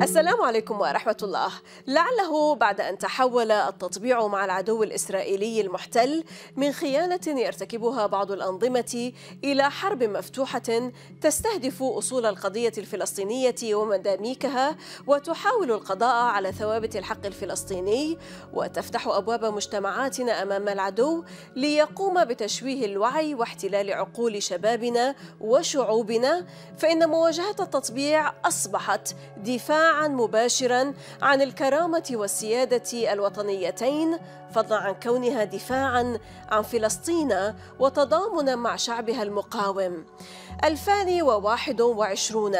السلام عليكم ورحمة الله. لعله بعد أن تحول التطبيع مع العدو الإسرائيلي المحتل من خيانة يرتكبها بعض الأنظمة إلى حرب مفتوحة تستهدف أصول القضية الفلسطينية ومداميكها، وتحاول القضاء على ثوابت الحق الفلسطيني، وتفتح أبواب مجتمعاتنا أمام العدو ليقوم بتشويه الوعي واحتلال عقول شبابنا وشعوبنا، فإن مواجهة التطبيع أصبحت دفاعاً مباشراً عن الكرامة والسيادة الوطنيتين، فضلاً عن كونها دفاعاً عن فلسطين وتضامناً مع شعبها المقاوم. 2021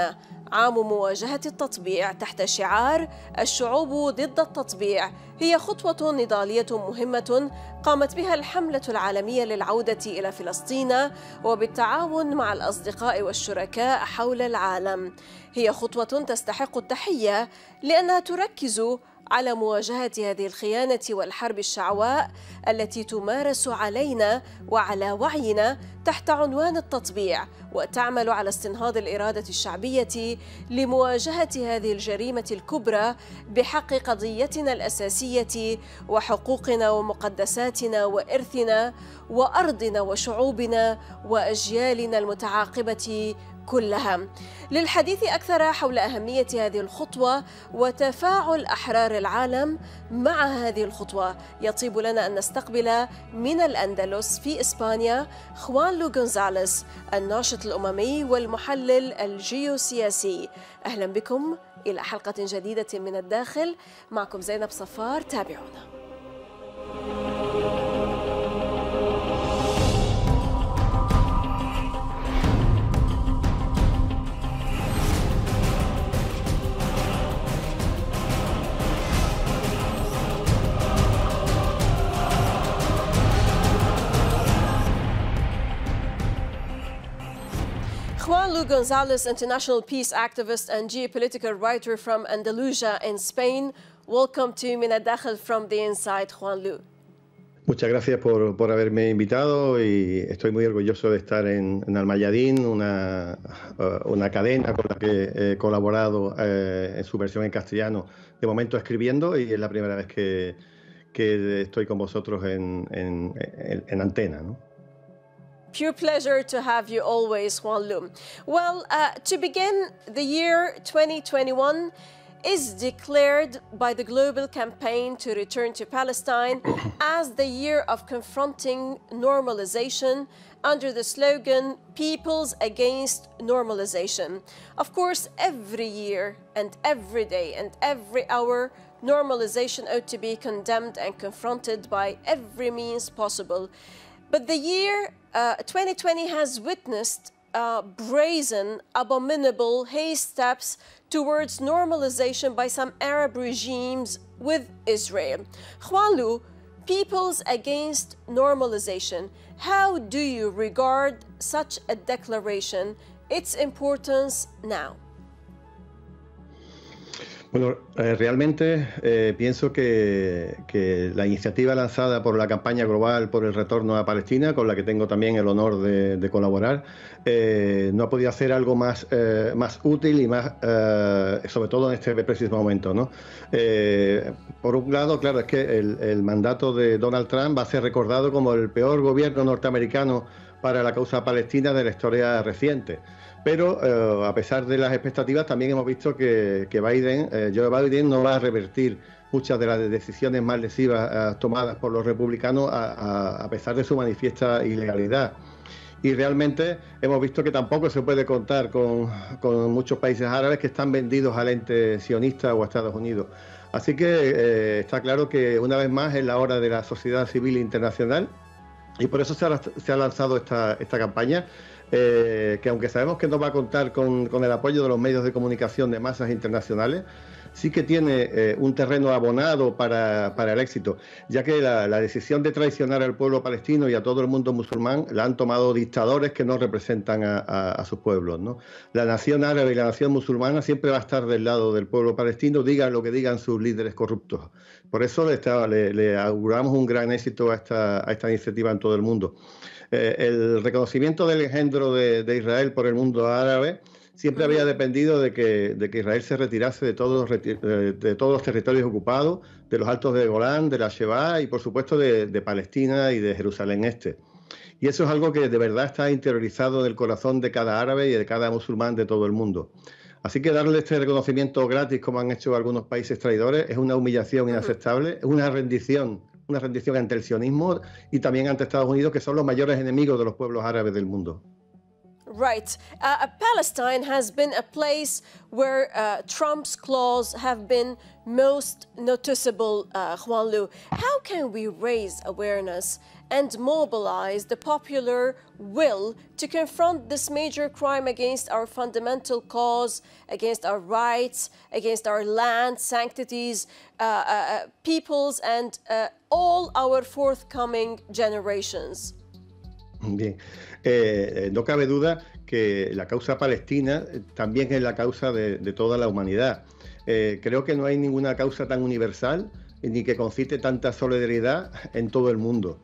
عام مواجهة التطبيع تحت شعار الشعوب ضد التطبيع هي خطوة نضالية مهمة قامت بها الحملة العالمية للعودة إلى فلسطين وبالتعاون مع الأصدقاء والشركاء حول العالم. هي خطوة تستحق التحية لأنها تركز على مواجهة هذه الخيانة والحرب الشعواء التي تمارس علينا وعلى وعينا تحت عنوان التطبيع، وتعمل على استنهاض الإرادة الشعبية لمواجهة هذه الجريمة الكبرى بحق قضيتنا الأساسية وحقوقنا ومقدساتنا وإرثنا وأرضنا وشعوبنا وأجيالنا المتعاقبة كلها. للحديث أكثر حول أهمية هذه الخطوة وتفاعل أحرار العالم مع هذه الخطوة، يطيب لنا أن نستقبل من الأندلس في إسبانيا خوان لو غونزاليز، الناشط الأممي والمحلل الجيوسياسي. أهلا بكم إلى حلقة جديدة من الداخل، معكم زينب صفار، تابعونا. Juan Lu Gonzalez, international peace activist and geopolitical writer from Andalusia in Spain. Welcome to Min al-Dakhil from the inside, Juan Lu. Muchas gracias por haberme invitado y estoy muy orgulloso de estar en Al-Mayadin, una cadena con la que he colaborado en su versión en castellano, de momento escribiendo, y es la primera vez que estoy con vosotros en antena, ¿no? Pure pleasure to have you always, Juan Lu. Well, to begin, the year 2021 is declared by the global campaign to return to Palestine as the year of confronting normalization under the slogan, Peoples Against Normalization. Of course, every year and every day and every hour, normalization ought to be condemned and confronted by every means possible. But the year 2020 has witnessed brazen, abominable haste steps towards normalization by some Arab regimes with Israel. Juan Lu, Peoples Against Normalization, how do you regard such a declaration, its importance now? Bueno, realmente pienso que la iniciativa lanzada por la campaña global por el retorno a Palestina, con la que tengo también el honor de colaborar, no ha podido hacer algo más útil y más, sobre todo en este preciso momento, ¿no? Por un lado, claro, es que el mandato de Donald Trump va a ser recordado como el peor gobierno norteamericano para la causa palestina de la historia reciente. Pero a pesar de las expectativas, también hemos visto que Joe Biden no va a revertir muchas de las decisiones más lesivas tomadas por los republicanos a pesar de su manifiesta ilegalidad. Y realmente hemos visto que tampoco se puede contar con muchos países árabes que están vendidos al ente sionista o a Estados Unidos. Así que está claro que una vez más es la hora de la sociedad civil internacional, y por eso se ha lanzado esta campaña, que aunque sabemos que no va a contar con el apoyo de los medios de comunicación de masas internacionales, sí que tiene un terreno abonado para el éxito, ya que la decisión de traicionar al pueblo palestino y a todo el mundo musulmán la han tomado dictadores que no representan a sus pueblos, ¿no? La nación árabe y la nación musulmana siempre va a estar del lado del pueblo palestino, digan lo que digan sus líderes corruptos. Por eso le auguramos un gran éxito a esta iniciativa en todo el mundo. El reconocimiento del engendro de Israel por el mundo árabe siempre había dependido de que Israel se retirase de de todos los territorios ocupados, de los Altos de Golán, de la Sheba y por supuesto de Palestina y de Jerusalén Este. Y eso es algo que de verdad está interiorizado en el corazón de cada árabe y de cada musulmán de todo el mundo. Así que darle este reconocimiento gratis, como han hecho algunos países traidores, es una humillación inaceptable, es una rendición ante el sionismo y también ante Estados Unidos, que son los mayores enemigos de los pueblos árabes del mundo. Right. Palestine has been a place where Trump's claws have been most noticeable, Juan Lu. How can we raise awareness and mobilize the popular will to confront this major crime against our fundamental cause, against our rights, against our land, sanctities, peoples, and all our forthcoming generations? Bien, no cabe duda que la causa palestina también es la causa de toda la humanidad. Creo que no hay ninguna causa tan universal ni que concite tanta solidaridad en todo el mundo.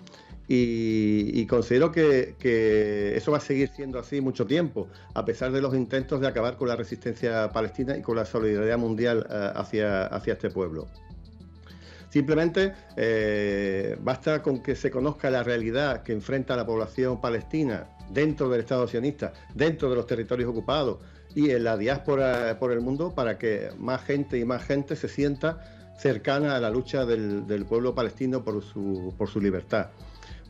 Y considero que eso va a seguir siendo así mucho tiempo, a pesar de los intentos de acabar con la resistencia palestina y con la solidaridad mundial hacia este pueblo. Simplemente basta con que se conozca la realidad que enfrenta la población palestina dentro del Estado sionista, dentro de los territorios ocupados y en la diáspora por el mundo, para que más gente y más gente se sienta cercana a la lucha del pueblo palestino por su libertad.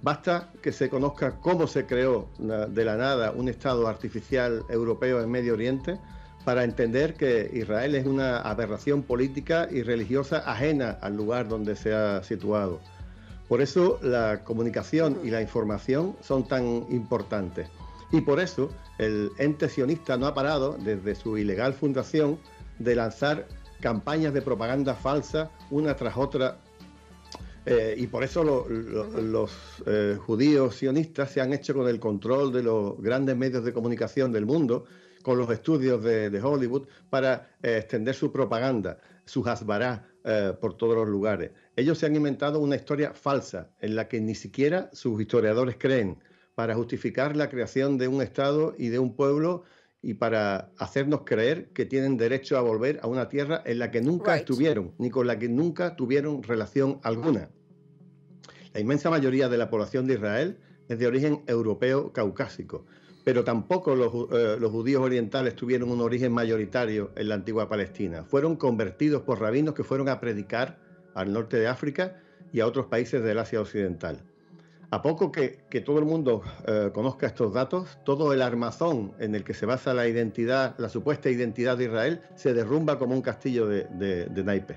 Basta que se conozca cómo se creó de la nada un Estado artificial europeo en Medio Oriente, para entender que Israel es una aberración política y religiosa ajena al lugar donde se ha situado. Por eso la comunicación y la información son tan importantes. Y por eso el ente sionista no ha parado, desde su ilegal fundación, de lanzar campañas de propaganda falsa una tras otra. Y por eso los judíos sionistas se han hecho con el control de los grandes medios de comunicación del mundo, con los estudios de Hollywood, para extender su propaganda, su hasbará por todos los lugares. Ellos se han inventado una historia falsa en la que ni siquiera sus historiadores creen, para justificar la creación de un Estado y de un pueblo y para hacernos creer que tienen derecho a volver a una tierra en la que nunca estuvieron, ni con la que nunca tuvieron relación alguna. La inmensa mayoría de la población de Israel es de origen europeo caucásico, pero tampoco los judíos orientales tuvieron un origen mayoritario en la antigua Palestina. Fueron convertidos por rabinos que fueron a predicar al norte de África y a otros países del Asia Occidental. A poco que todo el mundo conozca estos datos, todo el armazón en el que se basa la identidad, la supuesta identidad de Israel, se derrumba como un castillo de naipes.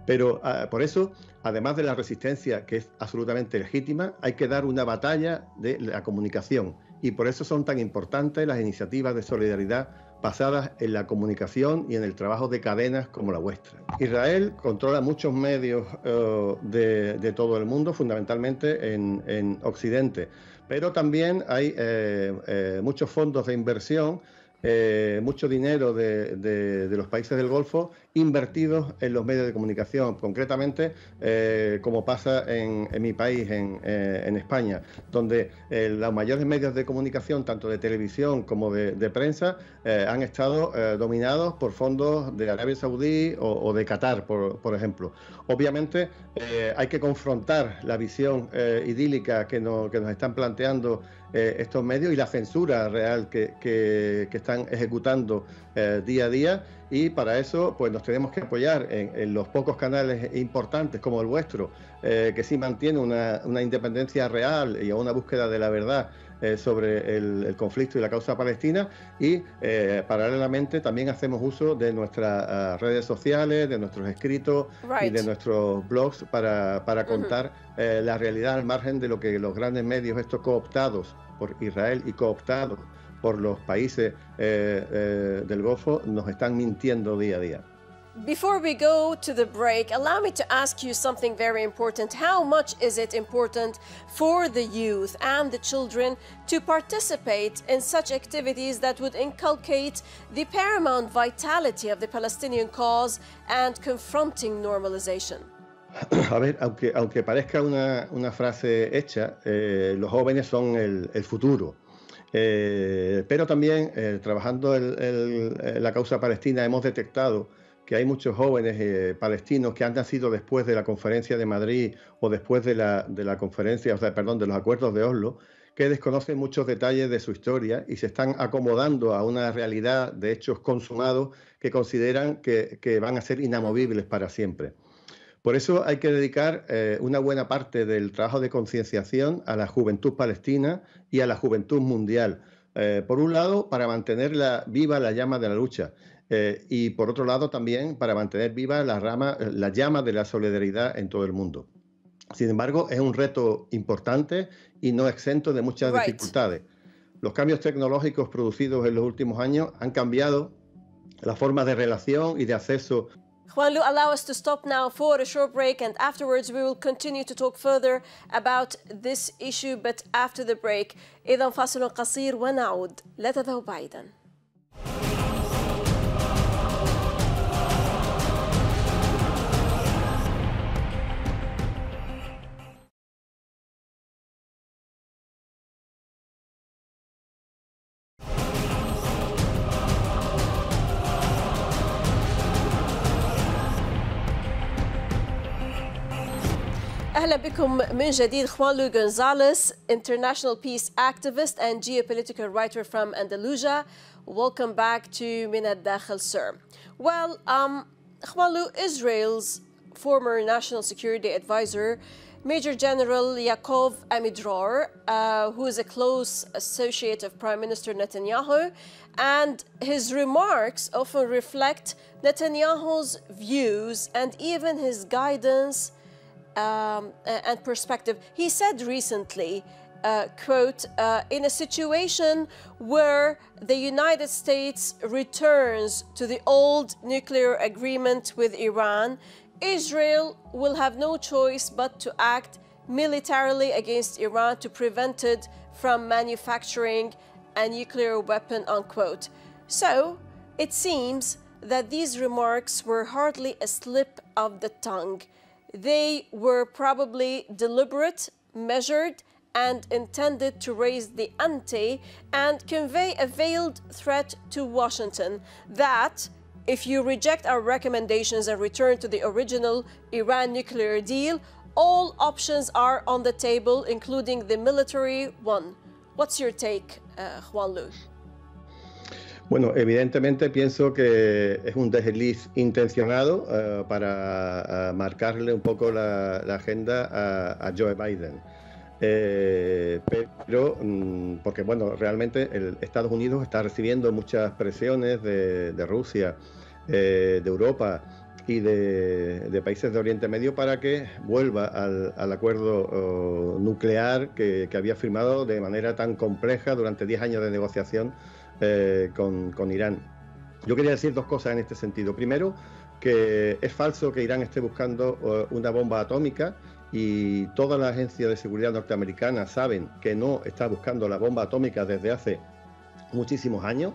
Pero por eso, además de la resistencia, que es absolutamente legítima, hay que dar una batalla de la comunicación. Y por eso son tan importantes las iniciativas de solidaridad basadas en la comunicación y en el trabajo de cadenas como la vuestra. Israel controla muchos medios de todo el mundo, fundamentalmente en Occidente, pero también hay muchos fondos de inversión, mucho dinero de los países del Golfo invertidos en los medios de comunicación, concretamente como pasa en mi país, en España, donde los mayores medios de comunicación, tanto de televisión como de prensa, han estado dominados por fondos de Arabia Saudí o de Qatar, por ejemplo. Obviamente hay que confrontar la visión idílica que nos están planteando estos medios y la censura real que están ejecutando día a día, y para eso pues nos tenemos que apoyar en los pocos canales importantes como el vuestro, que sí mantiene una independencia real y una búsqueda de la verdad sobre el conflicto y la causa palestina, y paralelamente también hacemos uso de nuestras redes sociales, de nuestros escritos y de nuestros blogs para contar la realidad al margen de lo que los grandes medios estos cooptados por Israel y cooptados por los países del Golfo nos están mintiendo día a día. Before we go to the break, allow me to ask you something very important. How much is it important for the youth and the children to participate in such activities that would inculcate the paramount vitality of the Palestinian cause and confronting normalization? A ver, aunque parezca una frase hecha, los jóvenes son el futuro. Pero también, trabajando en la causa palestina, hemos detectado que hay muchos jóvenes palestinos que han nacido después de la Conferencia de Madrid o después de la conferencia, perdón, de los acuerdos de Oslo, que desconocen muchos detalles de su historia y se están acomodando a una realidad de hechos consumados que consideran que van a ser inamovibles para siempre. Por eso hay que dedicar una buena parte del trabajo de concienciación a la juventud palestina y a la juventud mundial. Por un lado, para mantener viva la llama de la lucha y por otro lado también para mantener viva la llama de la solidaridad en todo el mundo. Sin embargo, es un reto importante y no exento de muchas dificultades. Los cambios tecnológicos producidos en los últimos años han cambiado la forma de relación y de acceso. Juan Lu, allow us to stop now for a short break, and afterwards we will continue to talk further about this issue, but after the break. إذا فاصل قصير ونعود، لا تذهبوا بعيدا. أهلا بكم من جديد. Juan Luis Gonzalez, international peace activist and geopolitical writer from Andalusia. Welcome back to Min al-Dakhil, sir. Well, Juan Luis, Israel's former national security advisor, Major General Yaakov Amidror, who is a close associate of Prime Minister Netanyahu, and his remarks often reflect Netanyahu's views and even his guidance and perspective. He said recently, quote, in a situation where the United States returns to the old nuclear agreement with Iran, Israel will have no choice but to act militarily against Iran to prevent it from manufacturing a nuclear weapon, unquote. So it seems that these remarks were hardly a slip of the tongue. They were probably deliberate, measured, and intended to raise the ante and convey a veiled threat to Washington that if you reject our recommendations and return to the original Iran nuclear deal, all options are on the table, including the military one. What's your take, Juan Luis? Bueno, evidentemente pienso que es un desliz intencionado para marcarle un poco la agenda a Joe Biden. Pero, porque bueno, realmente Estados Unidos está recibiendo muchas presiones de Rusia, de Europa y de países de Oriente Medio para que vuelva al acuerdo nuclear que había firmado de manera tan compleja durante 10 años de negociación con Irán. Yo quería decir dos cosas en este sentido. Primero, que es falso que Irán esté buscando una bomba atómica y todas las agencias de seguridad norteamericanas saben que no está buscando la bomba atómica desde hace muchísimos años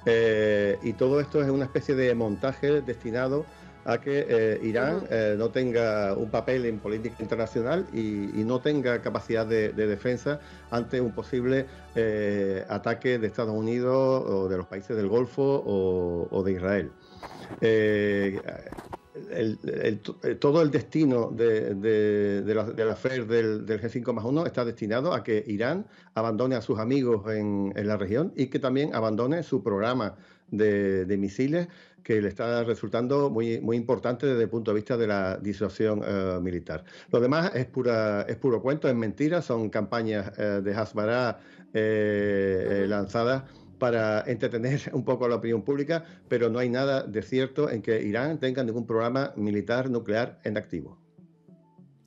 y todo esto es una especie de montaje destinado a que Irán no tenga un papel en política internacional y no tenga capacidad de defensa ante un posible ataque de Estados Unidos o de los países del Golfo o de Israel. Todo el destino del affair del G5+1 está destinado a que Irán abandone a sus amigos en la región y que también abandone su programa de misiles que le está resultando muy importante desde el punto de vista de la disuasión militar. Lo demás es puro cuento, es mentira, son campañas de Hasbara lanzadas para entretener un poco a la opinión pública, pero no hay nada de cierto en que Irán tenga ningún programa militar nuclear en activo.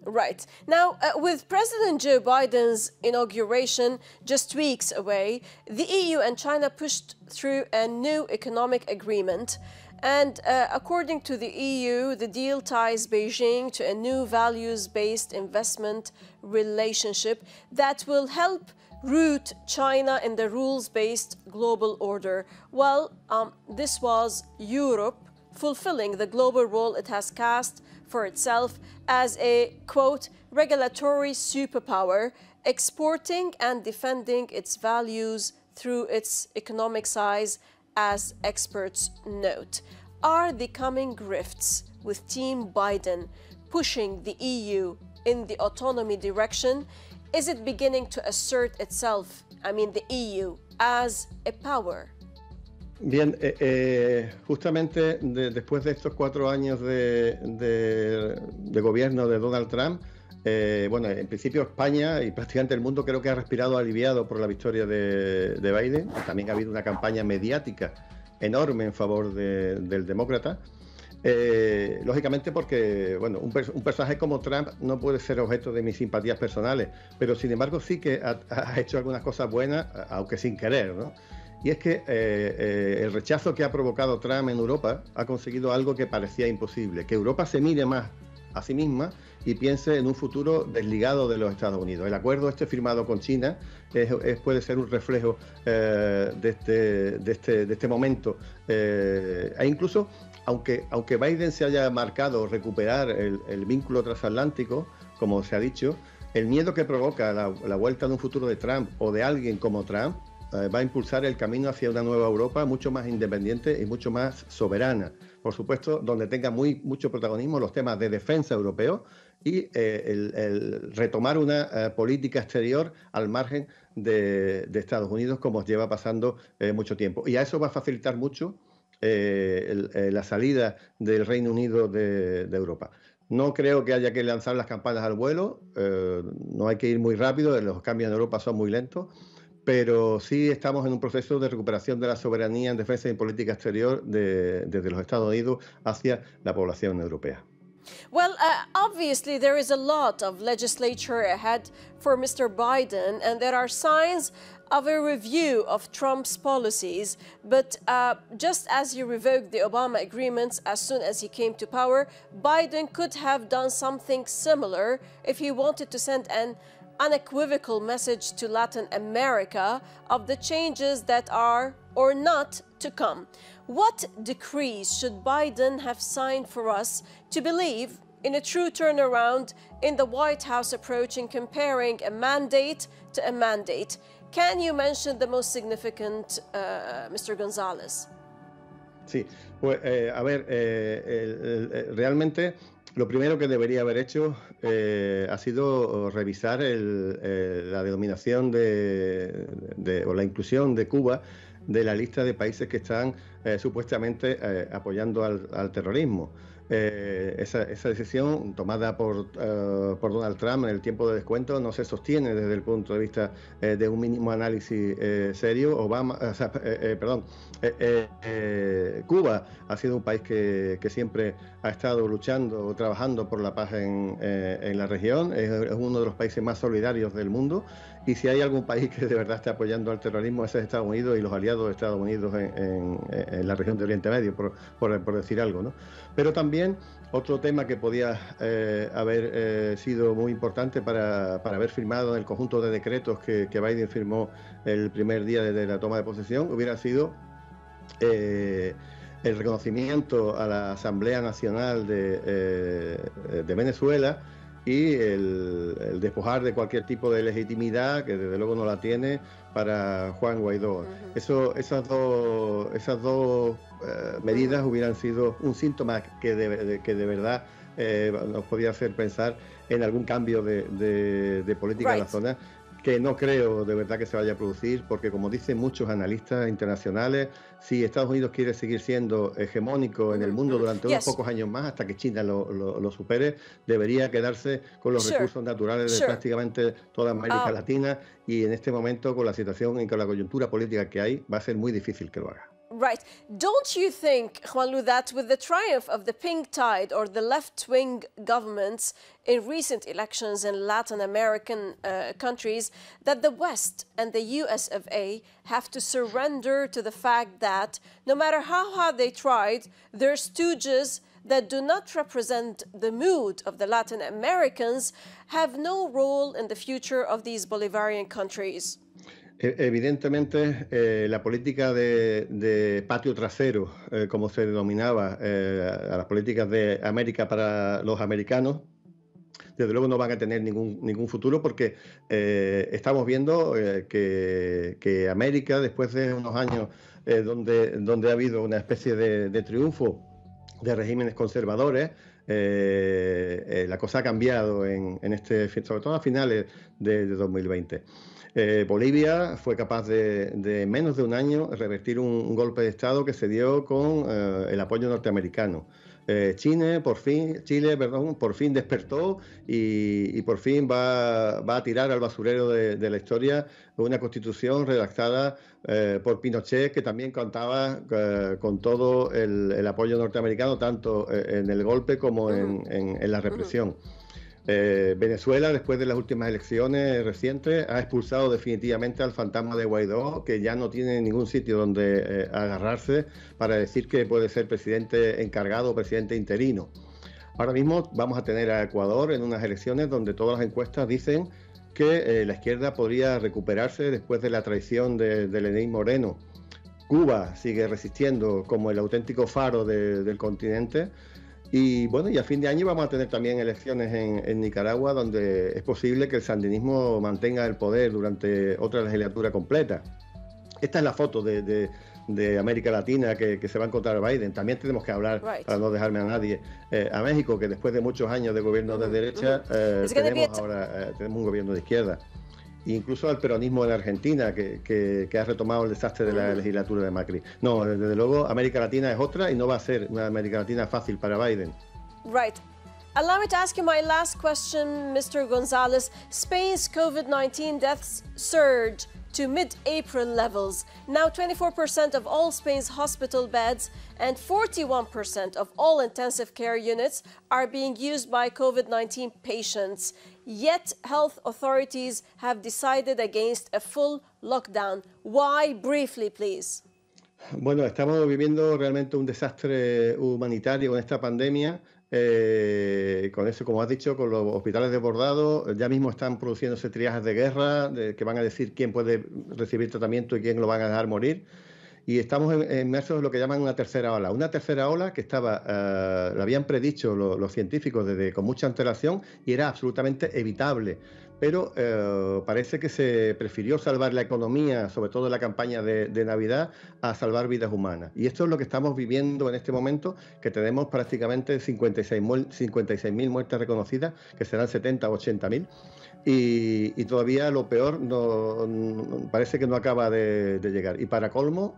Right. Now, with President Joe Biden's inauguration just weeks away, the EU and China pushed through a new economic agreement. And according to the EU, the deal ties Beijing to a new values-based investment relationship that will help root China in the rules-based global order. Well, this was Europe fulfilling the global role it has cast for itself as a, quote, regulatory superpower, exporting and defending its values through its economic size, as experts note. Are the coming rifts with Team Biden pushing the EU in the autonomy direction? Is it beginning to assert itself, the EU, as a power? Bien, justamente después de estos 4 años de gobierno de Donald Trump, bueno, en principio España y prácticamente el mundo creo que ha respirado aliviado por la victoria de Biden. También ha habido una campaña mediática enorme en favor del demócrata. Lógicamente porque, bueno, un personaje como Trump no puede ser objeto de mis simpatías personales, pero sin embargo sí que ha hecho algunas cosas buenas, aunque sin querer, ¿no? Y es que el rechazo que ha provocado Trump en Europa ha conseguido algo que parecía imposible, que Europa se mire más a sí misma y piense en un futuro desligado de los Estados Unidos. El acuerdo firmado con China puede ser un reflejo de este momento. E incluso, aunque Biden se haya marcado recuperar el vínculo transatlántico, como se ha dicho, el miedo que provoca la vuelta de un futuro de Trump o de alguien como Trump va a impulsar el camino hacia una nueva Europa mucho más independiente y mucho más soberana. Por supuesto, donde tenga mucho protagonismo los temas de defensa europeos y el retomar una política exterior al margen de Estados Unidos, como lleva pasando mucho tiempo. Y a eso va a facilitar mucho la salida del Reino Unido de Europa. No creo que haya que lanzar las campanas al vuelo, no hay que ir muy rápido, los cambios en Europa son muy lentos, pero sí estamos en un proceso de recuperación de la soberanía en defensa y en política exterior desde los Estados Unidos hacia la población europea. Well, obviously there is a lot of legislature ahead for Mr. Biden, and there are signs of a review of Trump's policies. But just as he revoked the Obama agreements as soon as he came to power, Biden could have done something similar if he wanted to send an unequivocal message to Latin America of the changes that are or not to come. What decrees should Biden have signed for us to believe in a true turnaround in the White House approach in comparing a mandate to a mandate? Can you mention the most significant, Mr. González? Sí, pues a ver, realmente lo primero que debería haber hecho ha sido revisar la denominación o la inclusión de Cuba de la lista de países que están supuestamente apoyando al terrorismo. Esa decisión tomada por Donald Trump en el tiempo de descuento no se sostiene desde el punto de vista de un mínimo análisis serio. Cuba ha sido un país que siempre ha estado luchando o trabajando por la paz en la región. Es uno de los países más solidarios del mundo, y si hay algún país que de verdad está apoyando al terrorismo, ese es Estados Unidos y los aliados de Estados Unidos en la región de Oriente Medio, por decir algo, ¿no? Pero también otro tema que podía haber sido muy importante para haber firmado en el conjunto de decretos que Biden firmó el primer día de la toma de posesión hubiera sido el reconocimiento a la Asamblea Nacional de Venezuela y el despojar de cualquier tipo de legitimidad, que desde luego no la tiene, para Juan Guaidó. Esas dos medidas hubieran sido un síntoma que de verdad nos podía hacer pensar en algún cambio de política en la zona, que no creo de verdad que se vaya a producir, porque como dicen muchos analistas internacionales, si Estados Unidos quiere seguir siendo hegemónico en el mundo durante unos pocos años más, hasta que China lo supere, debería quedarse con los recursos naturales de prácticamente toda América Latina, y en este momento, con la situación y con la coyuntura política que hay, va a ser muy difícil que lo haga. Right. Don't you think, Juanlu, that with the triumph of the pink tide or the left-wing governments in recent elections in Latin American countries, that the West and the US of A have to surrender to the fact that no matter how hard they tried, they're stooges that do not represent the mood of the Latin Americans, have no role in the future of these Bolivarian countries? Evidentemente, la política de patio trasero, como se denominaba, a las políticas de América para los americanos, desde luego no van a tener ningún futuro, porque estamos viendo que América, después de unos años donde ha habido una especie de triunfo de regímenes conservadores, la cosa ha cambiado sobre todo a finales de 2020. Bolivia fue capaz de menos de un año revertir un golpe de Estado que se dio con el apoyo norteamericano. Chile por fin despertó y por fin va a tirar al basurero de la historia una constitución redactada por Pinochet, que también contaba con todo el apoyo norteamericano, tanto en el golpe como en la represión. Venezuela, después de las últimas elecciones recientes, ha expulsado definitivamente al fantasma de Guaidó, que ya no tiene ningún sitio donde agarrarse para decir que puede ser presidente encargado o presidente interino. Ahora mismo vamos a tener a Ecuador en unas elecciones donde todas las encuestas dicen que la izquierda podría recuperarse después de la traición de Lenín Moreno. Cuba sigue resistiendo como el auténtico faro del continente. Y bueno, y a fin de año vamos a tener también elecciones en Nicaragua, donde es posible que el sandinismo mantenga el poder durante otra legislatura completa. Esta es la foto de América Latina que se va a encontrar Biden. También tenemos que hablar, para no dejarme a nadie, a México, que después de muchos años de gobierno de derecha, tenemos un gobierno de izquierda. Incluso al peronismo en Argentina, que ha retomado el desastre de la legislatura de Macri. No, desde luego, América Latina es otra y no va a ser una América Latina fácil para Biden. Right. Allow me to ask you my last question, Mr. Gonzalez. Spain's COVID-19 deaths surged to mid-April levels. Now 24% of all Spain's hospital beds and 41% of all intensive care units are being used by COVID-19 patients. Yet health authorities have decided against a full lockdown. Why? Briefly, please. Bueno, estamos viviendo realmente un desastre humanitario con esta pandemia. Con eso, como has dicho, con los hospitales desbordados, ya mismo están produciéndose triajes de guerra que van a decir quién puede recibir tratamiento y quién lo van a dejar morir. Y estamos inmersos en lo que llaman una tercera ola. Una tercera ola que la habían predicho los científicos con mucha antelación y era absolutamente evitable. Pero parece que se prefirió salvar la economía, sobre todo en la campaña de Navidad, a salvar vidas humanas. Y esto es lo que estamos viviendo en este momento, que tenemos prácticamente 56.000 muertes reconocidas, que serán 70 o 80.000. Y todavía lo peor parece que no acaba de llegar. Y para colmo,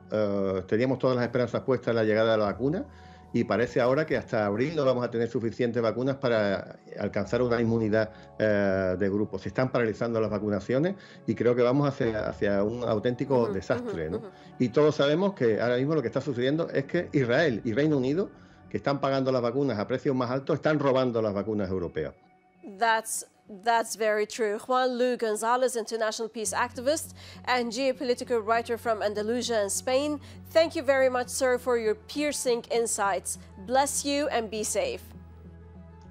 teníamos todas las esperanzas puestas en la llegada de la vacuna, y parece ahora que hasta abril no vamos a tener suficientes vacunas para alcanzar una inmunidad de grupo. Se están paralizando las vacunaciones y creo que vamos hacia un auténtico desastre, ¿no? Y todos sabemos que ahora mismo lo que está sucediendo es que Israel y Reino Unido, que están pagando las vacunas a precios más altos, están robando las vacunas europeas. That's very true. Juan Luis Gonzalez, international peace activist and geopolitical writer from Andalusia and Spain. Thank you very much, sir, for your piercing insights. Bless you and be safe.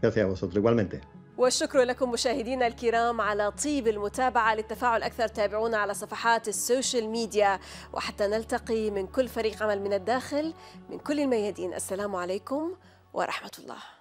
Gracias a vosotros, igualmente. والشكر لكم مشاهدينا الكرام على طيب المتابعة. للتفاعل أكثر تابعونا على صفحات السوشيال ميديا، وحتى نلتقي من كل فريق عمل من الداخل من كل الميادين. السلام عليكم ورحمة الله.